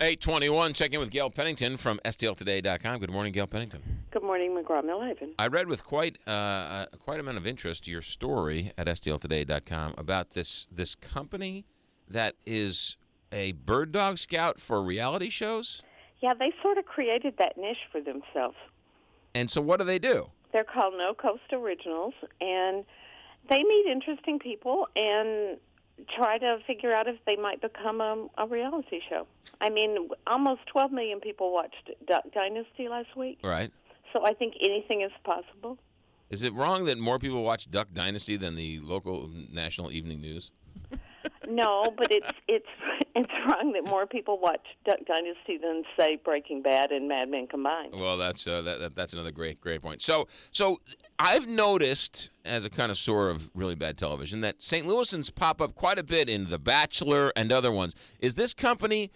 8:21, check in with Gail Pennington from STLtoday.com. Good morning, Gail Pennington. Good morning, McGraw-Millhaven. I read with quite amount of interest your story at STLtoday.com about this company that is a bird dog scout for reality shows. Yeah, they sort of created that niche for themselves. And so what do they do? They're called No Coast Originals, and they meet interesting people and try to figure out if they might become a reality show. I mean, almost 12 million people watched Duck Dynasty last week. Right. So I think anything is possible. Is it wrong that more people watch Duck Dynasty than the local national evening news? No, but it's wrong that more people watch Duck Dynasty than, say, Breaking Bad and Mad Men combined. Well, that's another great point. So I've noticed, as a connoisseur of really bad television, that St. Louisans pop up quite a bit in The Bachelor and other ones. Is this company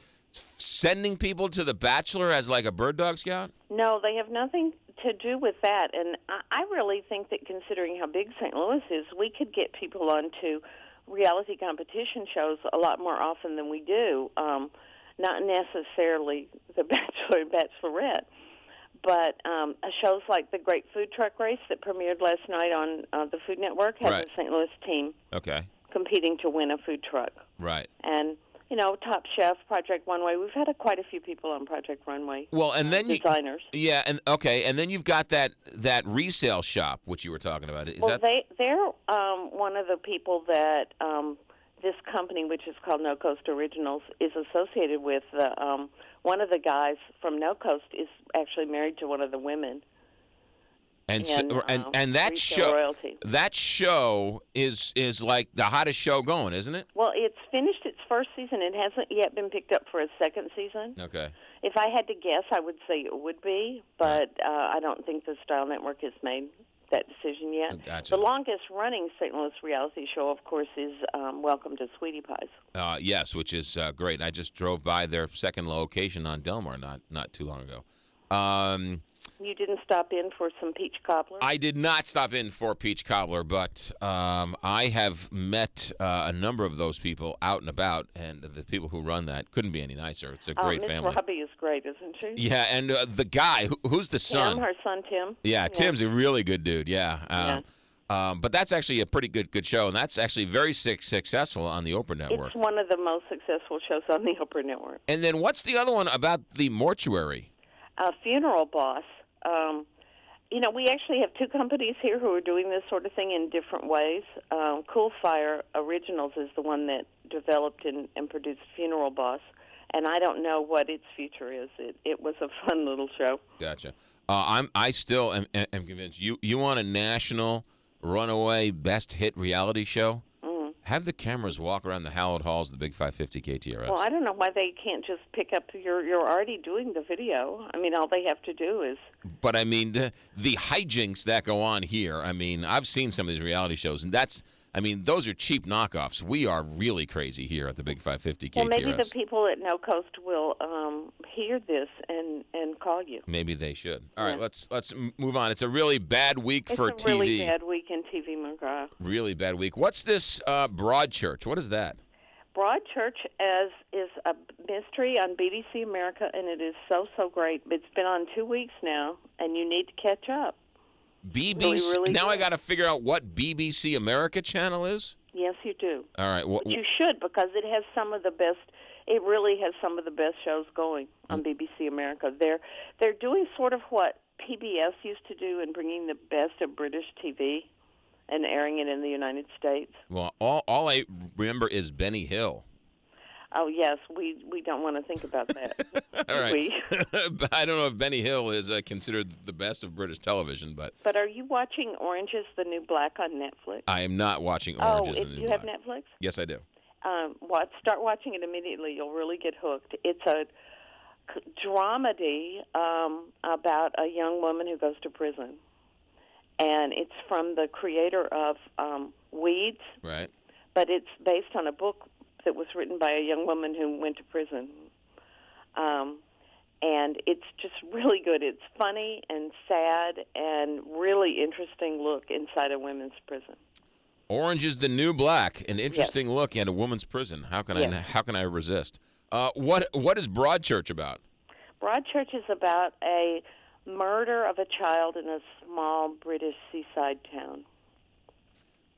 sending people to The Bachelor as like a bird dog scout? No, they have nothing to do with that. And I really think that considering how big St. Louis is, we could get people onto reality competition shows a lot more often than we do. Not necessarily The Bachelor and Bachelorette, but shows like the Great Food Truck Race that premiered last night on the Food Network has Right. a St. Louis team competing to win a food truck. Right. And Top Chef, Project Runway. We've had quite a few people on Project Runway. Well, and then designers. And then you've got that resale shop which you were talking about. They're one of the people that this company, which is called No Coast Originals, is associated with. One of the guys from No Coast is actually married to one of the women. And that show is like the hottest show going, isn't it? Well, it's finished its first season. It hasn't yet been picked up for a second season. Okay. If I had to guess, I would say it would be, but I don't think the Style Network has made that decision yet. Gotcha. The longest-running St. Louis reality show, of course, is Welcome to Sweetie Pies. Yes, which is great. I just drove by their second location on Delmar not too long ago. You didn't stop in for some peach cobbler? I did not stop in for peach cobbler, but I have met a number of those people out and about, and the people who run that couldn't be any nicer. It's a great family. Miss Robbie is great, isn't she? Yeah, and the guy, who's the son? Tim, her son Tim. Yeah, Tim's a really good dude, yeah. But that's actually a pretty good show, and that's actually very successful on the Oprah Network. It's one of the most successful shows on the Oprah Network. And then what's the other one about the mortuary? Funeral Boss. We actually have two companies here who are doing this sort of thing in different ways. Cool Fire Originals is the one that developed and produced Funeral Boss, and I don't know what its future is. It was a fun little show. Gotcha. I still am convinced. You want a national runaway best hit reality show? Have the cameras walk around the hallowed halls of the Big 550 KTRS. Well, I don't know why they can't just pick up you're already doing the video. I mean, all they have to do is... But, I mean, the hijinks that go on here, I mean, I've seen some of these reality shows, and those are cheap knockoffs. We are really crazy here at the Big 550 KTRS. Well, maybe the people at No Coast will hear this and call you. Maybe they should. All right, let's move on. It's a really bad week for TV. It's a really bad week in TV, McGraw. Really bad week. What's this Broadchurch? What is that? Broadchurch is a mystery on BBC America, and it is so great. It's been on 2 weeks now, and you need to catch up. BBC. Really now good. I got to figure out what BBC America channel is. Yes, you do. All right. You should, because it has some of the best. It really has some of the best shows going on BBC America. They're doing sort of what PBS used to do in bringing the best of British TV and airing it in the United States. Well, all I remember is Benny Hill. Oh, yes, we don't want to think about that. All right. But I don't know if Benny Hill is considered the best of British television, but... But are you watching Orange is the New Black on Netflix? I am not watching Orange is the New Black. You have Netflix? Yes, I do. Start watching it immediately. You'll really get hooked. It's a dramedy about a young woman who goes to prison. And it's from the creator of Weeds. Right. But it's based on a book that was written by a young woman who went to prison. And it's just really good. It's funny and sad and really interesting look inside a women's prison. Orange is the New Black, an interesting look at a woman's prison. How can I resist? What is Broadchurch about? Broadchurch is about a murder of a child in a small British seaside town.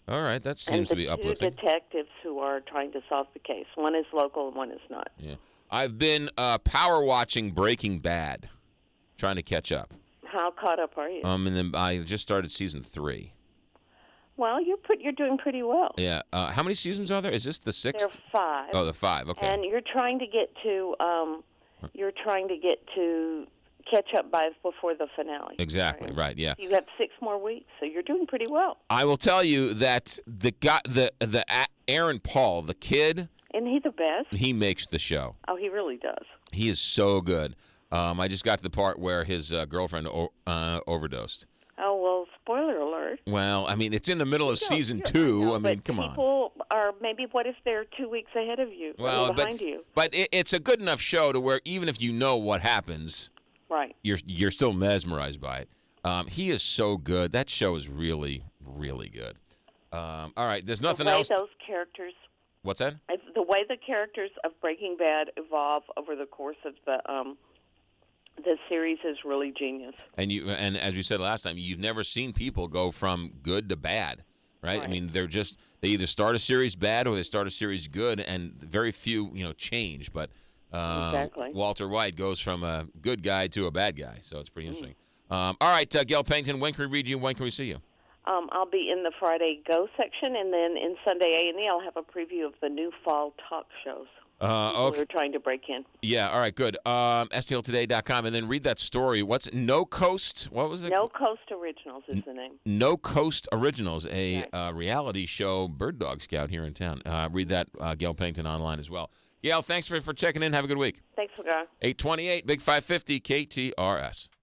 All right, that seems to be uplifting. And the two detectives who are trying to solve the case. One is local and one is not. Yeah, I've been power watching Breaking Bad, trying to catch up. How caught up are you? And then I just started season 3. Well, you're doing pretty well. Yeah. How many seasons are there? Is this the 6th? There are 5. Oh, the 5. Okay. And you're trying to get to catch up before the finale. Exactly. Right. Yeah. You have 6 more weeks, so you're doing pretty well. I will tell you that the Aaron Paul, the kid. Isn't he the best? He makes the show. Oh, he really does. He is so good. I just got to the part where his girlfriend overdosed. Oh, well, spoiler alert. Well, I mean, it's in the middle of season 2. I mean, come on. People are, maybe what if they're 2 weeks ahead of you, behind you? But it's a good enough show to where even if you know what happens, right, you're still mesmerized by it. He is so good. That show is really, really good. All right, there's nothing else. Those characters. What's that? The way the characters of Breaking Bad evolve over the course of the series is really genius. And as you said last time, you've never seen people go from good to bad, right? I mean, they either start a series bad or they start a series good, and very few, change. But exactly. Walter White goes from a good guy to a bad guy, so it's pretty interesting. All right, Gail Pennington, when can we read you? When can we see you? I'll be in the Friday Go section, and then in Sunday A&E, I'll have a preview of the new fall talk shows. Okay. We're trying to break in. Yeah, all right, good. STLtoday.com, and then read that story. What's No Coast? What was it? No Coast Originals is the name. No Coast Originals, a reality show bird dog scout here in town. Read that, Gail Pennington, online as well. Gail, thanks for checking in. Have a good week. Thanks, McGraw. 828, Big 550, KTRS.